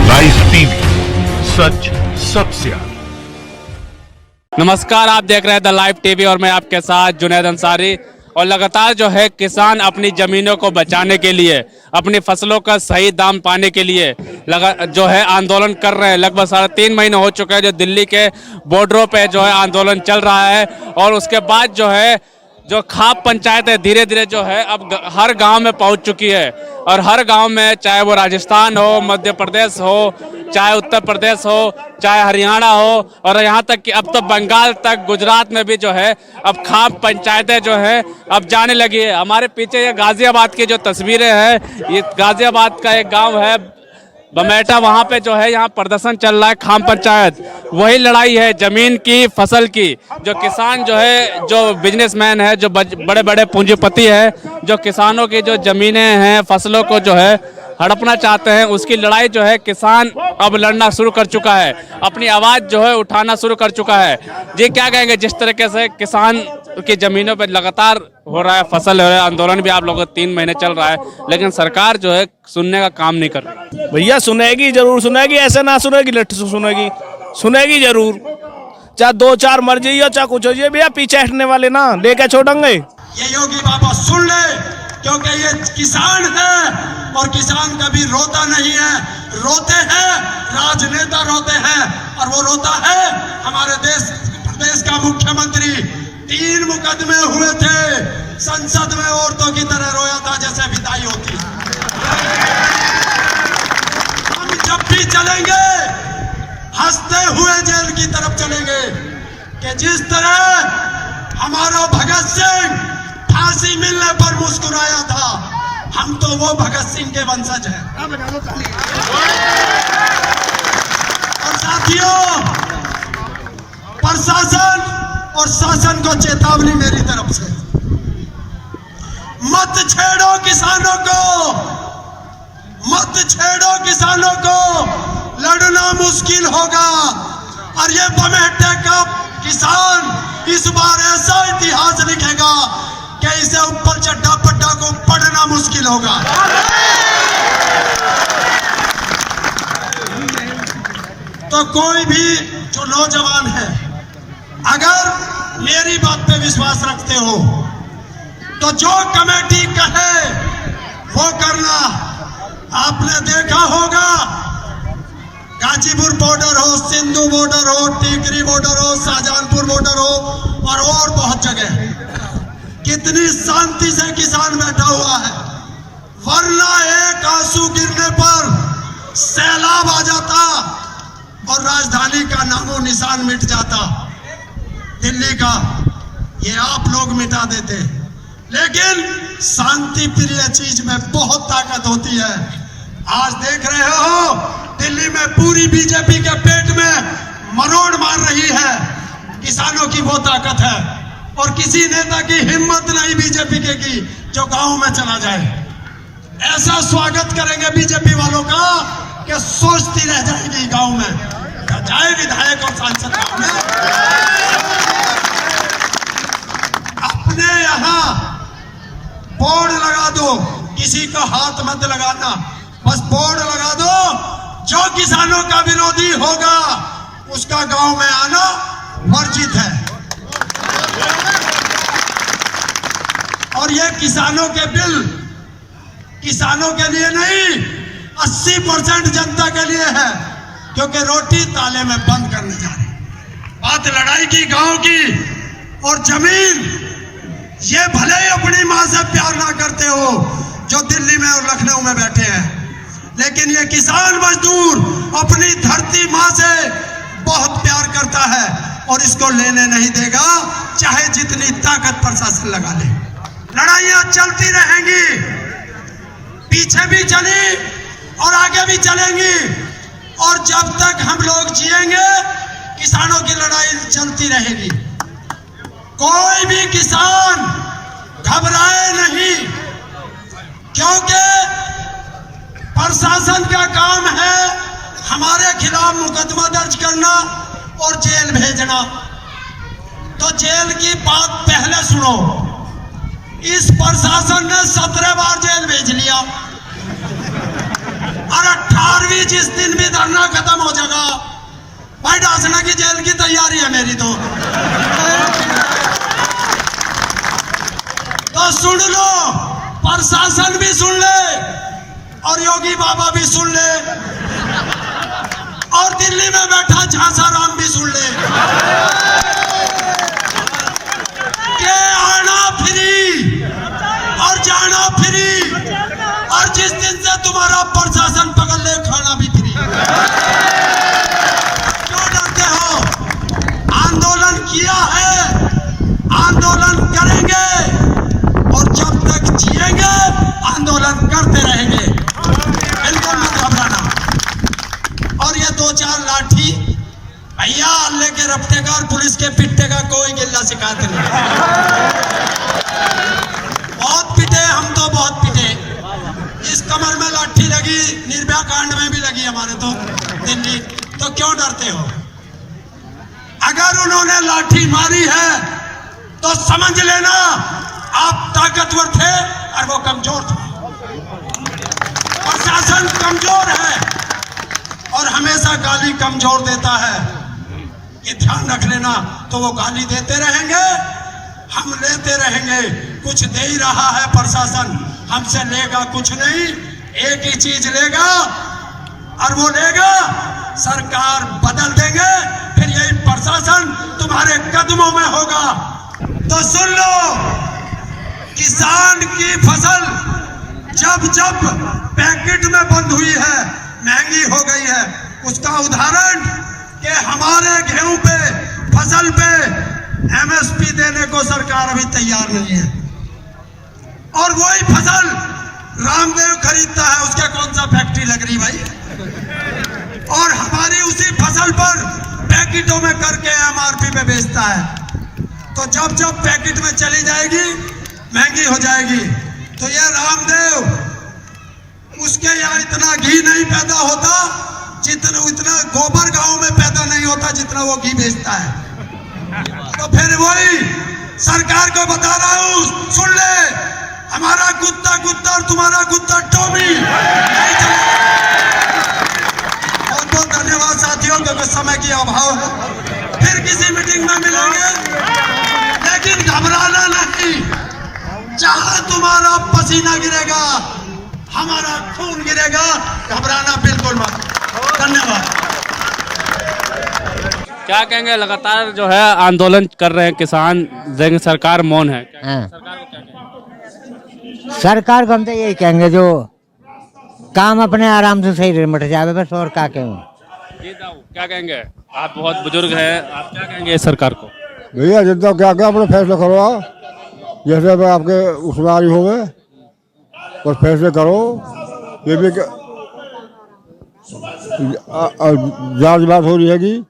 Rice TV, सच सबसे आगे। नमस्कार, आप देख रहे हैं द लाइव टीवी और मैं आपके साथ जुनैद अंसारी। और लगातार जो है किसान अपनी ज़मीनों को बचाने के लिए, अपनी फसलों का सही दाम पाने के लिए जो है आंदोलन कर रहे हैं। लगभग 3.5 महीने हो चुके हैं जो दिल्ली के बॉर्डरों पे जो है आंदोलन चल रहा है। और उसके बाद जो है जो खाप पंचायत है धीरे धीरे जो है अब हर गांव में पहुंच चुकी है। और हर गांव में, चाहे वो राजस्थान हो, मध्य प्रदेश हो, चाहे उत्तर प्रदेश हो, चाहे हरियाणा हो, और यहाँ तक कि अब तो बंगाल तक, गुजरात में भी जो है अब खाप पंचायतें जो है अब जाने लगी है। हमारे पीछे ये गाजियाबाद की जो तस्वीरें हैं, ये गाजियाबाद का एक गांव है बमेटा, वहाँ पे जो है यहाँ प्रदर्शन चल रहा है खाप पंचायत। वही लड़ाई है जमीन की, फसल की। जो किसान जो है, जो बिजनेसमैन है, जो बड़े बड़े पूंजीपति है, जो किसानों की जो जमीनें हैं, फसलों को जो है हड़पना चाहते हैं, उसकी लड़ाई जो है किसान अब लड़ना शुरू कर चुका है, अपनी आवाज़ जो है उठाना शुरू कर चुका है। जी क्या कहेंगे, जिस तरीके से किसान की ज़मीनों पे लगातार हो रहा है फसल हो रहा है, आंदोलन भी आप लोगों का 3 महीने चल रहा है, लेकिन सरकार जो है सुनने का काम नहीं कर रही। भैया सुनेगी, जरूर सुनेगी, ऐसे ना सुनेगी, लठ सुनेगी, सुनेगी जरूर। चाहे 2-4 मर जाइए, चाहे कुछ हो जाइए, भैया पीछे हटने वाले ना, लेके छोड़ेंगे। ये योगी बाबा सुन ले, क्योंकि ये किसान है और किसान कभी रोता नहीं है। रोते हैं राजनेता, रोते हैं, और वो रोता है हमारे देश का मुख्यमंत्री। 3 मुकदमे हुए थे, संसद में औरतों की तरह रोया था जैसे विदाई होती। हम जब भी चलेंगे हंसते हुए जेल की तरफ चलेंगे, कि जिस तरह हमारा भगत सिंह फांसी मिलने पर मुस्कुराया था, हम तो वो भगत सिंह के वंशज हैं। और साथियों, प्रशासन और शासन को चेतावनी मेरी तरफ से, मत छेड़ो किसानों को, मत छेड़ो किसानों को, लड़ना मुश्किल होगा। और ये बमेटे का किसान इस बार ऐसा इतिहास लिखेगा कि इसे ऊपर चड्ढा पट्टा को पढ़ना मुश्किल होगा। तो कोई भी जो नौजवान है, अगर मेरी बात पे विश्वास रखते हो तो जो कमेटी कहे वो करना। आपने देखा होगा गाजीपुर बॉर्डर हो, सिंधु बॉर्डर हो, टीकरी बॉर्डर हो, शाहजहांपुर बॉर्डर हो, और बहुत जगह कितनी शांति से किसान बैठा हुआ है। वरना एक आंसू गिरने पर सैलाब आ जाता और राजधानी का नामो निशान मिट जाता, दिल्ली का। ये आप लोग मिटा देते, लेकिन शांति प्रिय चीज में बहुत ताकत होती है। आज देख रहे हो दिल्ली में पूरी बीजेपी के पेट में मरोड़ मार रही है, किसानों की वो ताकत है। और किसी नेता की हिम्मत नहीं बीजेपी के की जो गांव में चला जाए। ऐसा स्वागत करेंगे बीजेपी वालों का कि सोचती रह जाएगी गांव में, जाए विधायक और सांसद गांव में। अपने यहाँ बोर्ड लगा दो, किसी का हाथ मत लगाना, बस बोर्ड लगा दो, जो किसानों का विरोधी होगा उसका गांव में आना वर्जित है। और ये किसानों के बिल किसानों के लिए नहीं, 80% जनता के लिए है, क्योंकि रोटी ताले में बंद करने जा रही। बात लड़ाई की, गांव की और जमीन, ये भले ही अपनी मां से प्यार ना करते हो जो दिल्ली में और लखनऊ में बैठे हैं, लेकिन ये किसान मजदूर अपनी धरती मां से बहुत प्यार करता है और इसको लेने नहीं देगा, चाहे जितनी ताकत प्रशासन लगा ले। लड़ाइयां चलती रहेंगी, पीछे भी चली और आगे भी चलेंगी, और जब तक हम लोग जिएंगे किसानों की लड़ाई चलती रहेगी। कोई भी किसान घबराए नहीं, क्योंकि प्रशासन का काम है हमारे खिलाफ मुकदमा दर्ज करना और जेल भेजना। तो जेल की बात पहले सुनो, इस प्रशासन ने 17 बार जेल भेज लिया, और 18वीं जिस दिन भी धरना खत्म हो जाएगा, भाई डासना की जेल की तैयारी है मेरी। तो सुन लो, प्रशासन भी सुन ले और योगी बाबा भी सुन ले और दिल्ली में बैठा झांसा राम भी सुन ले कि आना फ्री और जाना फ्री, और जिस दिन से तुम्हारा प्रशासन पकड़ ले खाना भी फ्री। क्यों डरते हो? आंदोलन किया है, आंदोलन करेंगे और जब तक जिएंगे आंदोलन करते रहेंगे, बिल्कुल मत घबराना। और ये 2-4 लाठी भैया अल्लाह के रफ्ते का और पुलिस के पिट्टे का कोई गिल्ला शिकायत नहीं। बहुत पिटे हम तो, बहुत पिटे। इस कमर में लाठी लगी, निर्भया कांड में भी लगी हमारे तो दिल्ली। तो क्यों डरते हो? अगर उन्होंने लाठी मारी है तो समझ लेना आप ताकतवर थे और वो कमजोर थे। प्रशासन कमजोर है और हमेशा गाली कमजोर देता है, ये ध्यान रख लेना। तो वो गाली देते रहेंगे, हम लेते रहेंगे। कुछ दे ही रहा है प्रशासन, हमसे लेगा कुछ नहीं। एक ही चीज लेगा और वो लेगा सरकार बदल देंगे, फिर यही प्रशासन तुम्हारे कदमों में होगा। तो सुन लो, किसान की फसल जब जब पैकेट में बंद हुई है, महंगी हो गई है, उसका उदाहरण कि हमारे गेहूं पे, फसल पे एमएसपी देने को सरकार अभी तैयार नहीं है, और वही फसल रामदेव खरीदता है, उसके कौन सा फैक्ट्री लग रही भाई? और हमारी उसी फसल पर पैकेटों में करके एमआरपी पे बेचता है। तो जब जब पैकेट में चली जाएगी महंगी हो जाएगी। तो ये रामदेव, उसके यहाँ इतना घी नहीं पैदा होता जितना, इतना गोबर गांव में पैदा नहीं होता जितना वो घी बेचता है। तो फिर वही सरकार को बता रहा हूं, सुन ले, हमारा कुत्ता कुत्ता और तुम्हारा कुत्ता टोमी नहीं चलेगा। बहुत बहुत धन्यवाद साथियों, क्योंकि समय की अभाव है। फिर किसी मीटिंग में मिलेंगे, लेकिन घबराना नहीं। जहां तुम्हारा पसीना गिरेगा हमारा खून गिरेगा, घबराना बिल्कुल मत। धन्यवाद। क्या कहेंगे? लगातार जो है आंदोलन कर रहे हैं किसान, लेकिन सरकार मौन है। सरकार को क्या कहेंगे? सरकार को हम तो यही कहेंगे जो काम अपने आराम से सही निपट जाए, बस। और क्या कहेंगे? ये दाऊ, क्या कहेंगे? आप बहुत बुजुर्ग हैं, आप क्या कहेंगे सरकार को? भैया जितना क्या क्या अपना फैसला करो आप, जैसे आपके उसमें हो गए और फैसले करो। ये भी जांच बात हो रही हैगी,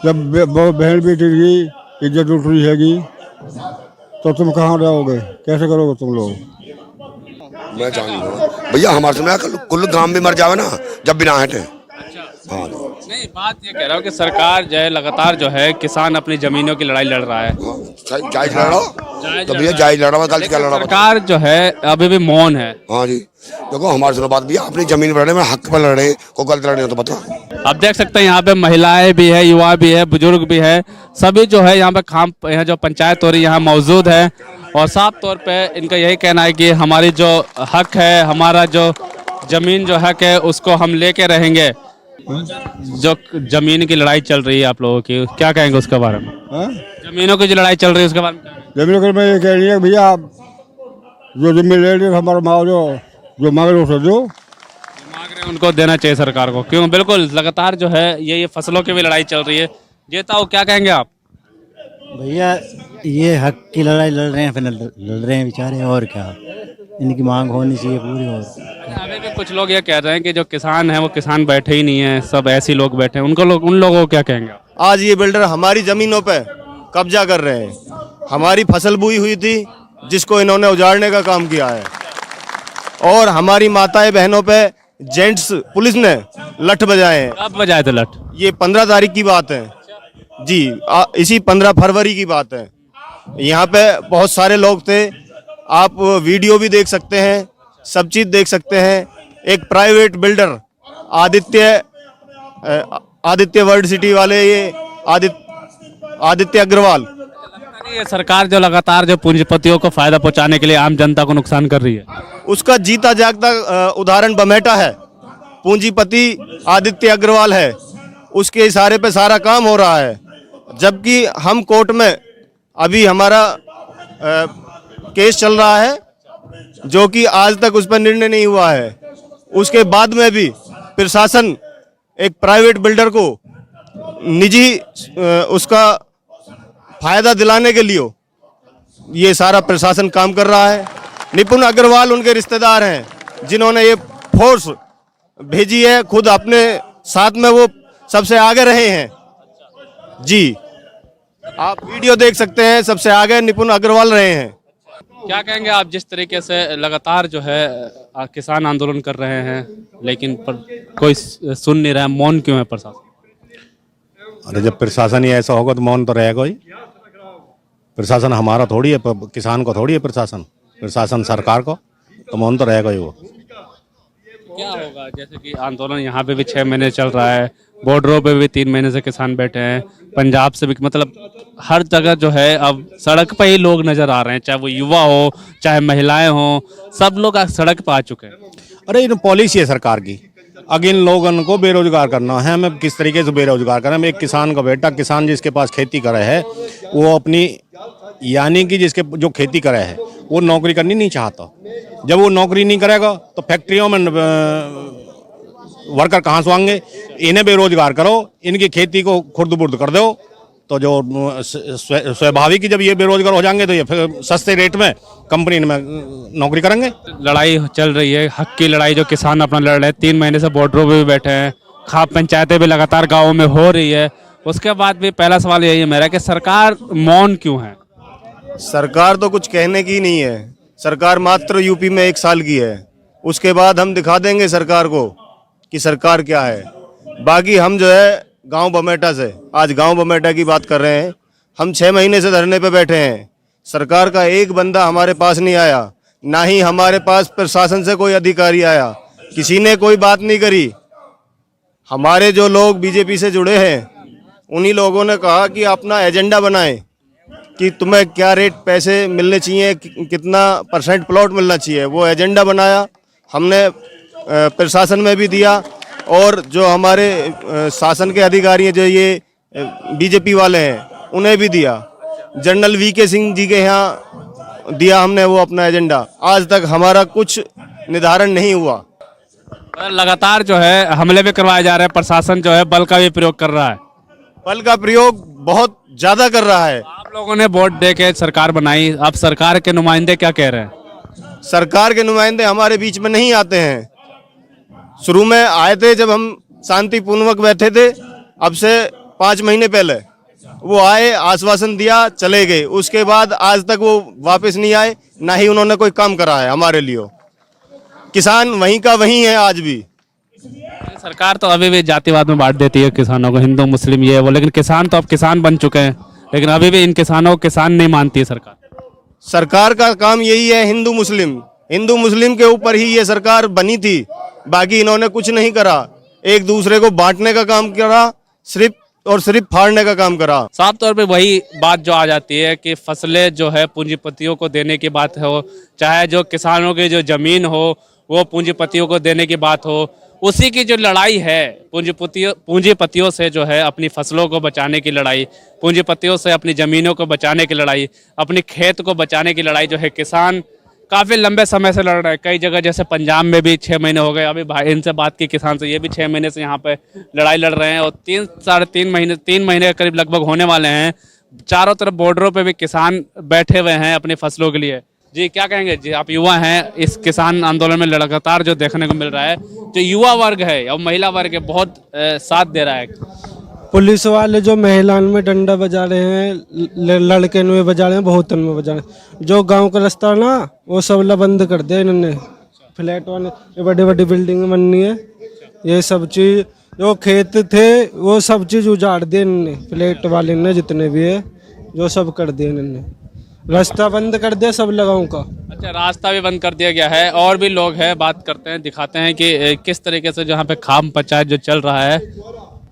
जब बहन बेटी की इज्जत उठ रही हैगी, तो तुम कहाँ रहोगे, कैसे करोगे तुम लोग? मैं जानूंगा भैया, हमारे समय कुल गांव भी मर जावे ना जब बिना हटे। हाँ नहीं, बात ये कह रहा हूँ कि सरकार जो है लगातार जो है किसान अपनी जमीनों की लड़ाई लड़ रहा है। जायज लड़ रहा, तो भैया जायज लड़ रहा, गलत क्या लड़ रहा? सरकार जो है अभी भी मौन है। हाँ जी, देखो हमारे सुनो बात, भैया अपनी जमीन पर लड़े, में हक पर लड़े, को गलत लड़े तो बता। आप देख सकते हैं यहाँ पे महिलाएं भी है, युवा भी है, बुजुर्ग भी है, सभी जो है यहाँ पे यहाँ जो पंचायत हो रही है यहाँ मौजूद है, और साफ तौर पे इनका यही कहना है कि हमारी जो हक है, हमारा जो जमीन जो है कि उसको हम लेके रहेंगे। जो जमीन की लड़ाई चल रही है आप लोगों की, क्या कहेंगे उसके बारे में? हाँ? जमीनों की जो लड़ाई चल रही है उसके बारे में क्या कहेंगे? जमीन को मैं ये कह रही है भैया आप जो जमीन ले रही है हमारा माओ जो मांग रहे उसे दो। मांग रहे हैं उनको देना चाहिए सरकार को, क्यों? बिल्कुल, लगातार जो है ये फसलों की भी लड़ाई चल रही है। जेताऊ, क्या कहेंगे आप? भैया ये हक की लड़ाई लड़ रहे हैं, फिर लड़ रहे हैं बेचारे, और क्या, इनकी मांग होनी चाहिए पूरी। और अभी भी कुछ लोग ये कह रहे हैं कि जो किसान है वो किसान बैठे ही नहीं है, सब ऐसे ही लोग बैठे हैं, उन लोगों को क्या कहेंगे आप? आज ये बिल्डर हमारी जमीनों पे कब्जा कर रहे हैं। हमारी फसल बोई हुई थी जिसको इन्होंने उजाड़ने का काम किया है, और हमारी माताएं बहनों पे जेंट्स पुलिस ने लठ बजाए हैं। कब बजाए थे लठ? ये 15 तारीख की बात है जी, इसी 15 फरवरी की बात है। यहाँ पे बहुत सारे लोग थे, आप वीडियो भी देख सकते हैं, सब चीज़ देख सकते हैं। एक private builder Aditya world city वाले, ये आदित्य अग्रवाल, ये सरकार जो लगातार जो पूंजीपतियों को फायदा पहुंचाने के लिए आम जनता को नुकसान कर रही है, उसका जीता जागता उदाहरण बमेटा है। पूंजीपति आदित्य अग्रवाल है, उसके इशारे पे सारा काम हो रहा है। जबकि हम कोर्ट में अभी हमारा केस चल रहा है, जो कि आज तक उस पर निर्णय नहीं हुआ है। उसके बाद में भी प्रशासन एक प्राइवेट बिल्डर को निजी उसका फायदा दिलाने के लिए ये सारा प्रशासन काम कर रहा है। निपुण अग्रवाल उनके रिश्तेदार हैं जिन्होंने ये फोर्स भेजी है, खुद अपने साथ में वो सबसे आगे रहे हैं जी। आप वीडियो देख सकते हैं, सबसे आगे निपुण अग्रवाल रहे हैं। क्या कहेंगे आप, जिस तरीके से लगातार जो है किसान आंदोलन कर रहे हैं लेकिन कोई सुन नहीं रहा है, मौन क्यों है प्रशासन? अरे जब प्रशासन ही ऐसा होगा तो मौन तो रहेगा ही। प्रशासन हमारा थोड़ी है, किसान को थोड़ी है प्रशासन सरकार को, तो मौन तो रहेगा ही वो। क्या होगा, जैसे कि आंदोलन यहाँ पे भी 6 महीने चल रहा है, बॉर्डरों पे भी 3 महीने से किसान बैठे हैं, पंजाब से भी, मतलब हर जगह जो है अब सड़क पे ही लोग नजर आ रहे हैं, चाहे वो युवा हो चाहे महिलाएं हो, सब लोग आज सड़क पे आ चुके हैं। अरे ये पॉलिसी है सरकार की, अगर इन लोगों को बेरोजगार करना है, हमें किस तरीके से बेरोजगार करें। हम एक किसान का बेटा, किसान जिसके पास खेती करे है, वो अपनी यानी कि जिसके जो खेती करे है वो नौकरी करनी नहीं चाहता। जब वो नौकरी नहीं करेगा तो फैक्ट्रियों में वर्कर कहाँ से आएंगे? इन्हें बेरोजगार करो, इनकी खेती को खुर्द-बुर्द कर दो, तो जो स्वाभाविक ही जब ये बेरोजगार हो जाएंगे तो ये फिर सस्ते रेट में कंपनी में नौकरी करेंगे। लड़ाई चल रही है, हक की लड़ाई जो किसान अपना लड़ रहे हैं, 3 महीने से बॉर्डरों पे भी बैठे हैं, खाप पंचायतें भी लगातार गाँव में हो रही है। उसके बाद भी पहला सवाल यही है मेरा कि सरकार मौन क्यों है? सरकार तो कुछ कहने की नहीं है। सरकार मात्र यूपी में 1 साल की है, उसके बाद हम दिखा देंगे सरकार को कि सरकार क्या है। बाकी हम जो है गांव बमेटा से, आज गांव बमेटा की बात कर रहे हैं, हम 6 महीने से धरने पे बैठे हैं। सरकार का एक बंदा हमारे पास नहीं आया, ना ही हमारे पास प्रशासन से कोई अधिकारी आया, किसी ने कोई बात नहीं करी। हमारे जो लोग बीजेपी से जुड़े हैं उन्हीं लोगों ने कहा कि अपना एजेंडा बनाएं कि तुम्हें क्या रेट पैसे मिलने चाहिए, कितना % प्लॉट मिलना चाहिए। वो एजेंडा बनाया, हमने प्रशासन में भी दिया, और जो हमारे शासन के अधिकारी हैं, जो ये बीजेपी वाले हैं, उन्हें भी दिया। जनरल VK सिंह जी के यहाँ दिया हमने वो अपना एजेंडा। आज तक हमारा कुछ निर्धारण नहीं हुआ। लगातार जो है हमले भी करवाए जा रहे हैं, प्रशासन जो है बल का भी प्रयोग कर रहा है। बल का प्रयोग बहुत ज्यादा कर रहा है। आप लोगों ने वोट दे के सरकार बनाई, अब सरकार के नुमाइंदे क्या कह रहे हैं? सरकार के नुमाइंदे हमारे बीच में नहीं आते हैं। शुरू में आए थे जब हम शांतिपूर्वक बैठे थे, अब से 5 महीने पहले वो आए, आश्वासन दिया, चले गए। उसके बाद आज तक वो वापस नहीं आए, ना ही उन्होंने कोई काम करा है हमारे लिए। किसान वहीं का वहीं है आज भी। सरकार तो अभी भी जातिवाद में बांट देती है किसानों को, हिंदू मुस्लिम ये वो, लेकिन किसान तो अब किसान बन चुके हैं, लेकिन अभी भी इन किसानों को किसान नहीं मानती है सरकार। सरकार का काम यही है, हिंदू मुस्लिम के ऊपर ही ये सरकार बनी थी। बाकी इन्होंने कुछ नहीं करा, एक दूसरे को बांटने का काम करा, सिर्फ और सिर्फ फाड़ने का काम करा। साफ तौर पे वही बात जो आ जाती है कि फसलें जो है पूंजीपतियों को देने की बात हो, चाहे जो किसानों की जो जमीन हो वो पूंजीपतियों को देने की बात हो, उसी की जो लड़ाई है पूंजीपतियों से जो है अपनी फसलों को बचाने की लड़ाई, पूंजीपतियों से अपनी ज़मीनों को बचाने की लड़ाई, अपनी खेत को बचाने की लड़ाई जो है किसान काफ़ी लंबे समय से लड़ रहे हैं। कई जगह जैसे पंजाब में भी 6 महीने हो गए, अभी भाई इनसे बात की किसान से, ये भी 6 महीने से यहाँ पे लड़ाई लड़ रहे हैं और 3 महीने के करीब लगभग होने वाले हैं। चारों तरफ बॉर्डरों पे भी किसान बैठे हुए हैं अपनी फसलों के लिए। जी क्या कहेंगे जी, आप युवा हैं, इस किसान आंदोलन में लगातार जो देखने को मिल रहा है, जो युवा वर्ग है और महिला वर्ग है बहुत साथ दे रहा है। पुलिस वाले जो महिलाओं में डंडा बजा रहे हैं, लड़के में बजा रहे हैं, बहुतन में बजा रहे हैं। जो गांव का रास्ता ना वो सब बंद कर दिया इन्होंने। फ्लैट वाले ये बड़ी बड़ी बिल्डिंग बननी है, ये सब चीज़ जो खेत थे वो सब चीज़ उजाड़ दिए इन्होंने। फ्लैट वाले ने जितने भी है जो सब कर दिए इन्होंने, रास्ता बंद कर दिया सब लगाओं का। अच्छा, रास्ता भी बंद कर दिया गया है। और भी लोग हैं, बात करते हैं, दिखाते हैं कि किस तरीके से जहाँ पे खाम पंचायत जो चल रहा है।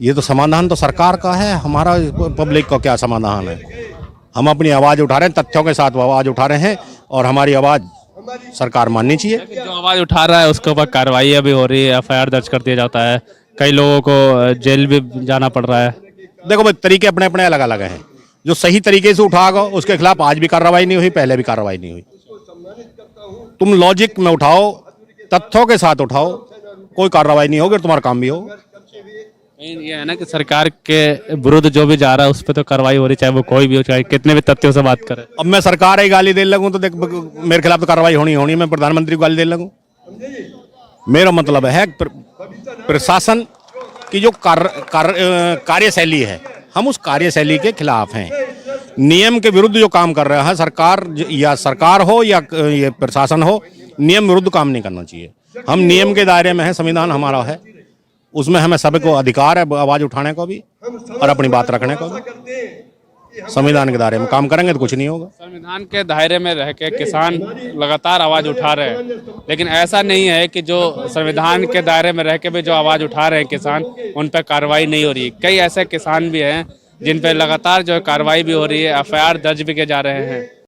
ये तो समाधान तो सरकार का है, हमारा पब्लिक का क्या समाधान है। हम अपनी आवाज़ उठा रहे हैं, तथ्यों के साथ आवाज़ उठा रहे हैं और हमारी आवाज़ सरकार माननी चाहिए। जो आवाज़ उठा रहा है उसके ऊपर कार्रवाई अभी हो रही है, FIR दर्ज कर दिया जाता है, कई लोगों को जेल भी जाना पड़ रहा है। देखो भाई, तरीके अपने अपने अलग अलग हैं। जो सही तरीके से उठाओगे उसके खिलाफ आज भी कार्रवाई नहीं हुई, पहले भी कार्रवाई नहीं हुई। तुम लॉजिक में उठाओ, तथ्यों के साथ उठाओ, कोई कार्रवाई नहीं होगी, तुम्हारा काम भी होगा। ये है ना कि सरकार के विरुद्ध जो भी जा रहा है उस पर तो कार्रवाई हो रही, चाहे वो कोई भी हो, चाहे कितने भी तथ्यों से बात करे। अब मैं सरकार ही गाली दे लगूं तो देख मेरे खिलाफ तो कार्रवाई होनी। मैं प्रधानमंत्री को गाली दे लगूं, मेरा मतलब है प्रशासन की जो कार्यशैली है, हम उस कार्यशैली के खिलाफ हैं। नियम के विरुद्ध जो काम कर रहा है सरकार हो या ये प्रशासन हो, नियम विरुद्ध काम नहीं करना चाहिए। हम नियम के दायरे में हैं, संविधान हमारा है, उसमें हमें सभी को अधिकार है आवाज उठाने को भी और अपनी बात रखने को भी। संविधान के दायरे में काम करेंगे तो कुछ नहीं होगा। संविधान के दायरे में रह के किसान लगातार आवाज उठा रहे हैं, लेकिन ऐसा नहीं है कि जो संविधान के दायरे में रह के भी जो आवाज उठा रहे हैं किसान, उन पर कार्रवाई नहीं हो रही। कई ऐसे किसान भी हैं जिन पर लगातार जो कार्रवाई भी हो रही है, FIR दर्ज भी किए जा रहे हैं।